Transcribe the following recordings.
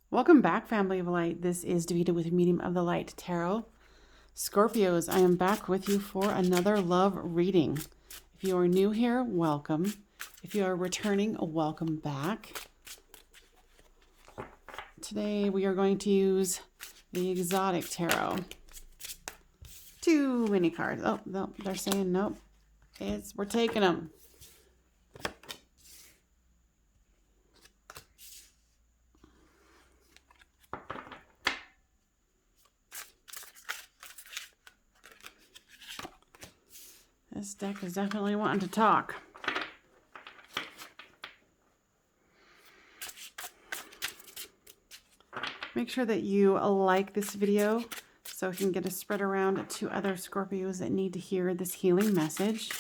Welcome back, family of light. This is Davida with Medium of the Light Tarot. Scorpios, I am back with you for another love reading. If you are new here, welcome. If you are returning, welcome back. Today we are going to use the Exotic Tarot. Too many cards. Oh, no, they're saying nope. We're taking them. This deck is definitely wanting to talk. Make sure that you like this video so it can get us spread around to other Scorpios that need to hear this healing message.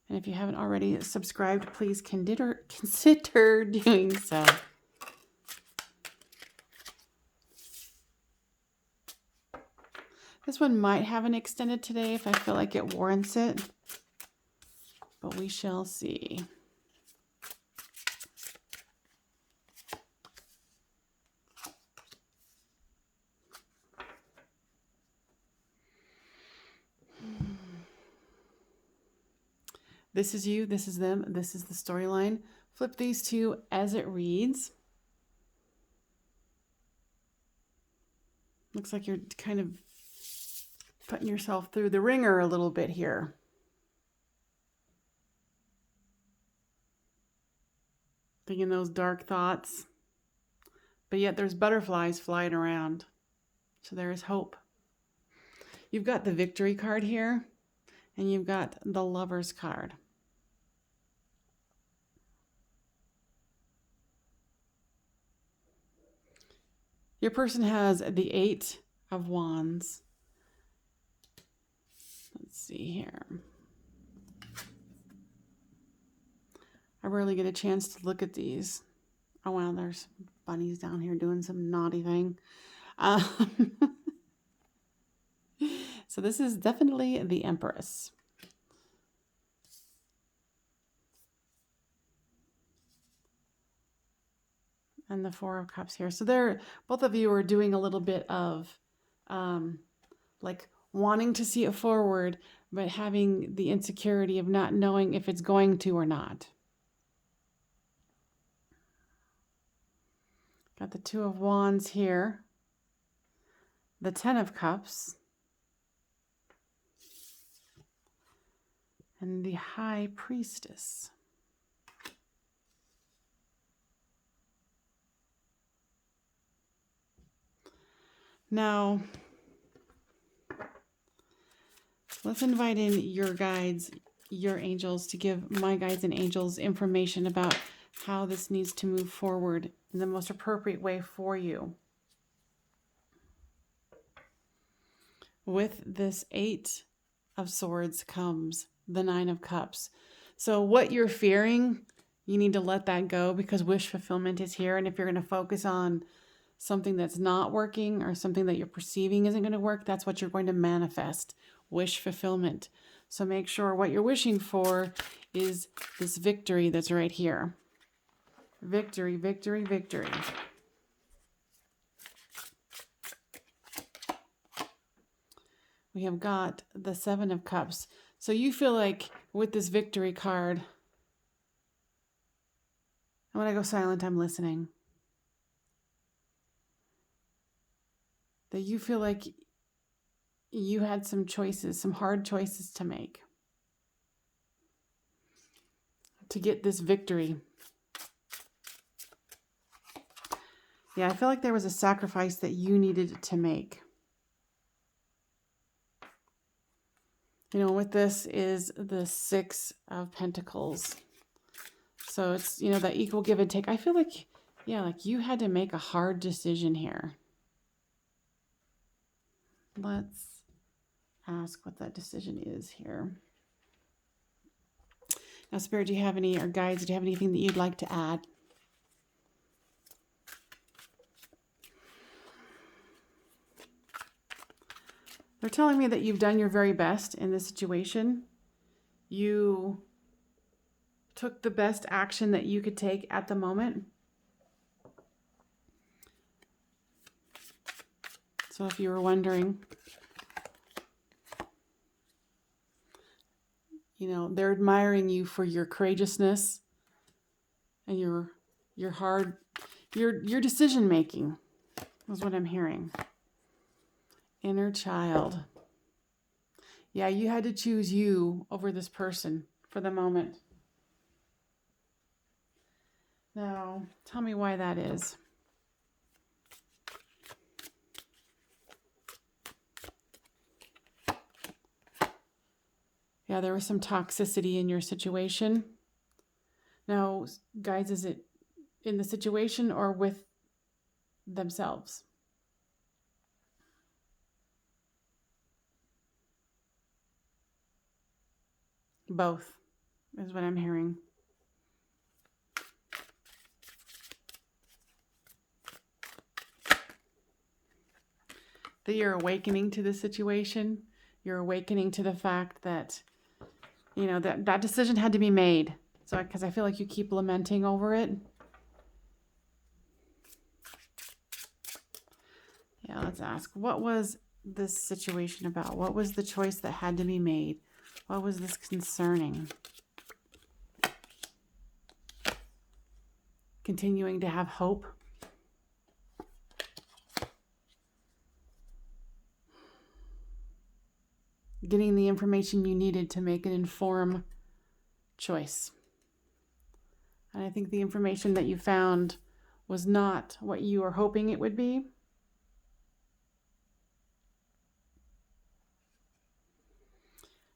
And if you haven't already subscribed, please consider doing so. This one might have an extended today if I feel like it warrants it, but we shall see. This is you, this is them, this is the storyline. Flip these two as it reads. Looks like you're kind of putting yourself through the ringer a little bit here. Thinking those dark thoughts. But yet there's butterflies flying around. So there is hope. You've got the Victory card here. And you've got the Lovers card. Your person has the Eight of Wands. Let's see here. I rarely get a chance to look at these. Oh, wow, there's bunnies down here doing some naughty thing. So this is definitely the Empress. And the Four of Cups here. So both of you are doing a little bit of like wanting to see it forward, but having the insecurity of not knowing if it's going to or not. Got the Two of Wands here. The Ten of Cups. And the High Priestess. Now, let's invite in your guides, your angels, to give my guides and angels information about how this needs to move forward in the most appropriate way for you. With this Eight of Swords comes the Nine of Cups. So what you're fearing, you need to let that go, because wish fulfillment is here. And if you're going to focus on something that's not working or something that you're perceiving isn't going to work, that's what you're going to manifest. Wish fulfillment. So make sure what you're wishing for is this victory that's right here. Victory, victory, victory. We have got the Seven of Cups. So you feel like with this Victory card, and when I go silent, I'm listening, that you feel like you had some choices, some hard choices to make to get this victory. Yeah, I feel like there was a sacrifice that you needed to make. You know, with this is the Six of Pentacles. So it's, that equal give and take. I feel like, yeah, like you had to make a hard decision here. Let's ask what that decision is here. Now, Spirit, do you have any, or guides, do you have anything that you'd like to add? They're telling me that you've done your very best in this situation. You took the best action that you could take at the moment. So if you were wondering, you know, they're admiring you for your courageousness and your decision making is what I'm hearing. Inner child. Yeah, you had to choose you over this person for the moment. Now, tell me why that is. Yeah, there was some toxicity in your situation. Now, guys, is it in the situation or with themselves? Both is what I'm hearing. That you're awakening to the situation. You're awakening to the fact that, you know, that decision had to be made. So, because I feel like you keep lamenting over it. Yeah, let's ask, what was this situation about? What was the choice that had to be made? What was this concerning? Continuing to have hope. Getting the information you needed to make an informed choice. And I think the information that you found was not what you were hoping it would be.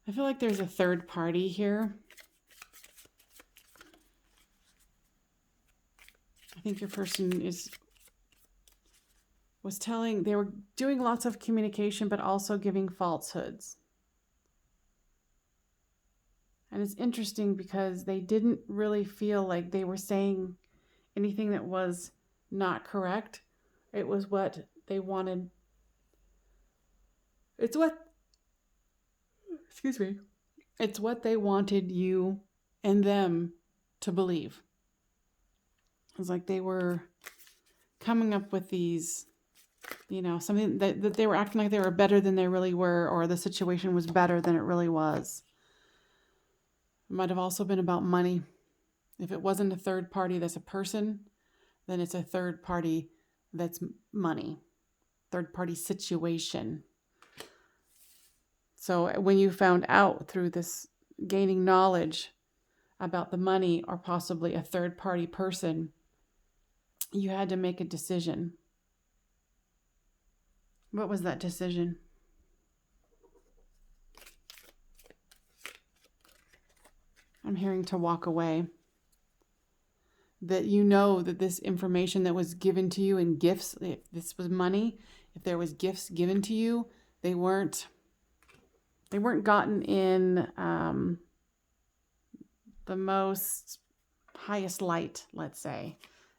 I feel like there's a third party here. I think your person was telling, they were doing lots of communication, but also giving falsehoods. And it's interesting because they didn't really feel like they were saying anything that was not correct. It was what they wanted. It's what they wanted you and them to believe. It's like they were coming up with these, you know, something that they were acting like they were better than they really were, or the situation was better than it really was. It might have also been about money. If it wasn't a third party that's a person, then it's a third party that's money. Third party situation. So when you found out through this gaining knowledge about the money or possibly a third party person, you had to make a decision. What was that decision? I'm hearing to walk away. That you know that this information that was given to you in gifts, if this was money, if there was gifts given to you, they weren't gotten in the most highest light, let's say.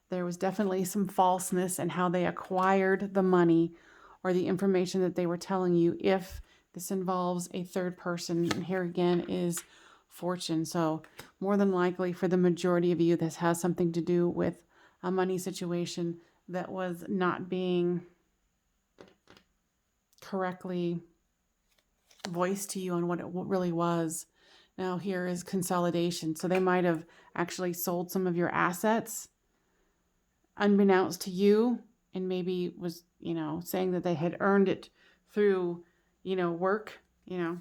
There was definitely some falseness in how they acquired the money or the information that they were telling you. If this involves a third person, and here again is fortune. So more than likely for the majority of you, this has something to do with a money situation that was not being correctly voiced to you on what it really was. Now here is consolidation. So they might have actually sold some of your assets unbeknownst to you, and maybe was, you know, saying that they had earned it through, you know, work, you know,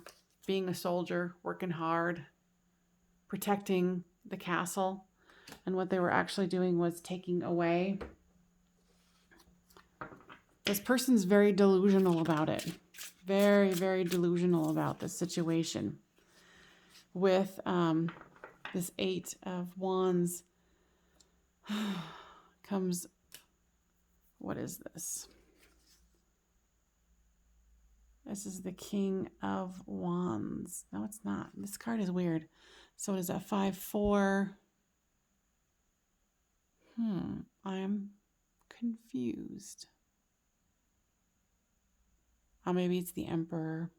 being a soldier, working hard, protecting the castle. And what they were actually doing was taking away. This person's very delusional about it. Very, very delusional about this situation. With this 8 of Wands comes, what is this? This is the King of Wands. No, it's not. This card is weird. So what is that? 5-4. I'm confused. Oh, maybe it's the Emperor.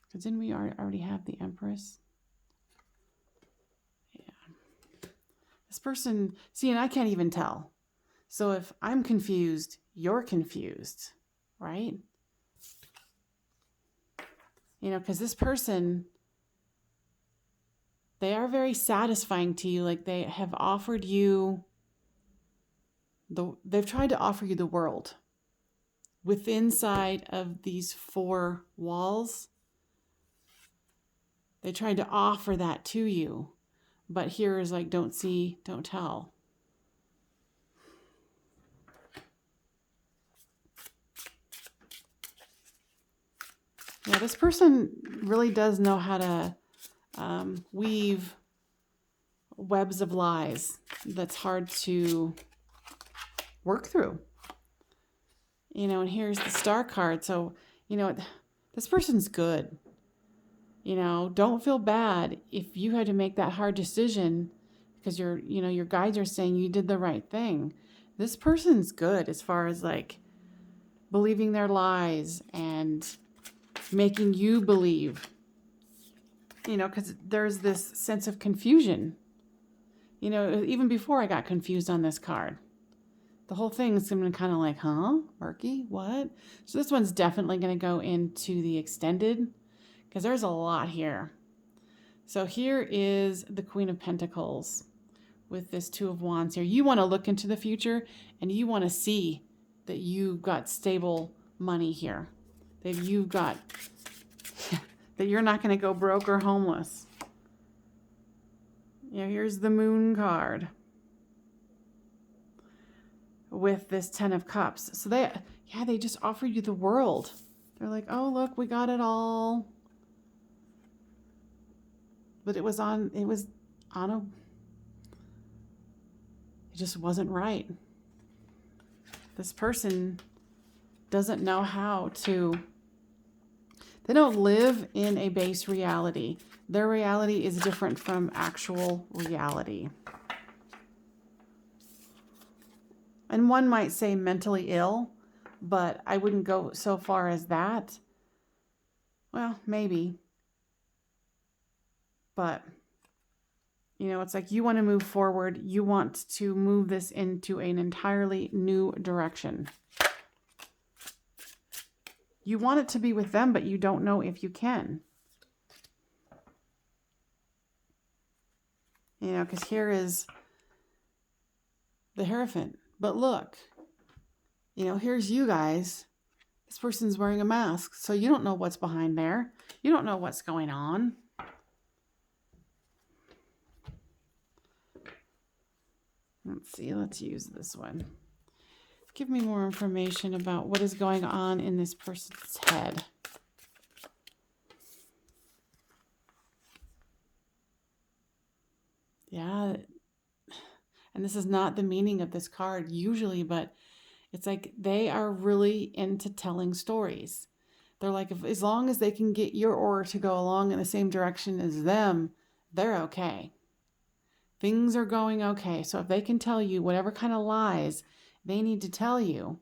Because didn't we already have the Empress? This person, see, and I can't even tell. So if I'm confused, you're confused, right? You know, because this person, they are very satisfying to you. Like they have offered you, they've tried to offer you the world. Within inside of these four walls, they tried to offer that to you. But here is like, don't see, don't tell. Yeah, this person really does know how to weave webs of lies that's hard to work through. You know, and here's the Star card. So, you know, this person's good. You know, don't feel bad if you had to make that hard decision because your guides are saying you did the right thing. This person's good as far as like believing their lies and making you believe, you know, because there's this sense of confusion. You know, even before I got confused on this card, the whole thing's going to kind of like, huh? Murky? What? So this one's definitely going to go into the extended because there's a lot here. So here is the Queen of Pentacles with this Two of Wands here. You want to look into the future and you want to see that you've got stable money here. That you've got, that you're not going to go broke or homeless. You know, here's the Moon card with this Ten of Cups. So they just offered you the world. They're like, oh, look, we got it all. But it just wasn't right. This person doesn't know how to, they don't live in a base reality. Their reality is different from actual reality. And one might say mentally ill, but I wouldn't go so far as that. Well, maybe. But, you know, it's like you want to move forward. You want to move this into an entirely new direction. You want it to be with them, but you don't know if you can. You know, because here is the Hierophant. But look, you know, here's you guys. This person's wearing a mask, so you don't know what's behind there. You don't know what's going on. Let's see, let's use this one. Give me more information about what is going on in this person's head. Yeah, and this is not the meaning of this card usually, but it's like they are really into telling stories. They're like, as long as they can get your aura to go along in the same direction as them, they're okay. Things are going okay. So if they can tell you whatever kind of lies they need to tell you,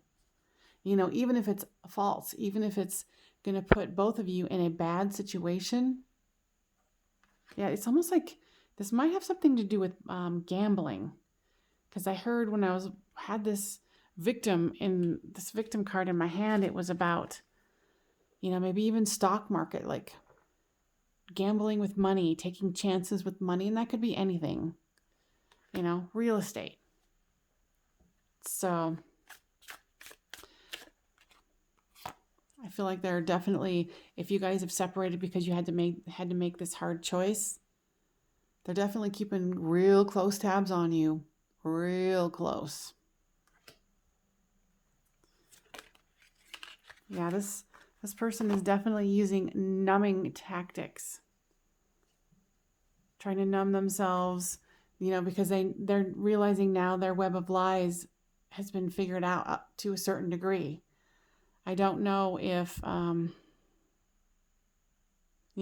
you know, even if it's false, even if it's going to put both of you in a bad situation. Yeah, it's almost like this might have something to do with gambling. Because I heard when I had this victim card in my hand, it was about, you know, maybe even stock market, like gambling with money, taking chances with money, and that could be anything, you know, real estate. So I feel like there are definitely, if you guys have separated because you had to make this hard choice, they're definitely keeping real close tabs on you, real close. Yeah, this person is definitely using numbing tactics, trying to numb themselves, you know, because they're realizing now their web of lies has been figured out up to a certain degree. I don't know if, you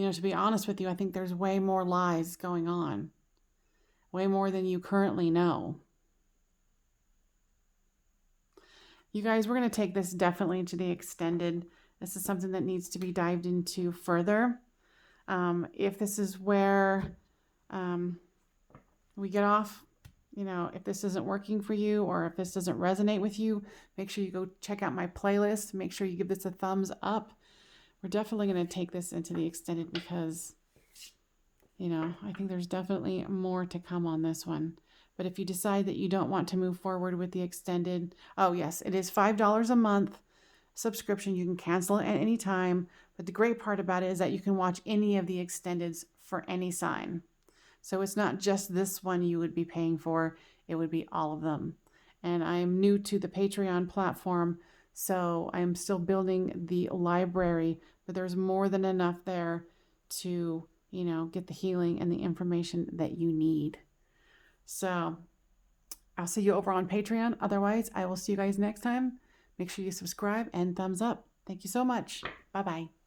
know, to be honest with you, I think there's way more lies going on, way more than you currently know. You guys, we're going to take this definitely into the extended. This is something that needs to be dived into further. If this is where we get off, you know, if this isn't working for you or if this doesn't resonate with you, make sure you go check out my playlist. Make sure you give this a thumbs up. We're definitely going to take this into the extended because, you know, I think there's definitely more to come on this one. But if you decide that you don't want to move forward with the extended, oh yes, it is $5 a month subscription. You can cancel it at any time. But the great part about it is that you can watch any of the extendeds for any sign. So it's not just this one you would be paying for, it would be all of them. And I'm new to the Patreon platform, so I'm still building the library, but there's more than enough there to, you know, get the healing and the information that you need. So I'll see you over on Patreon. Otherwise, I will see you guys next time. Make sure you subscribe and thumbs up. Thank you so much. Bye-bye.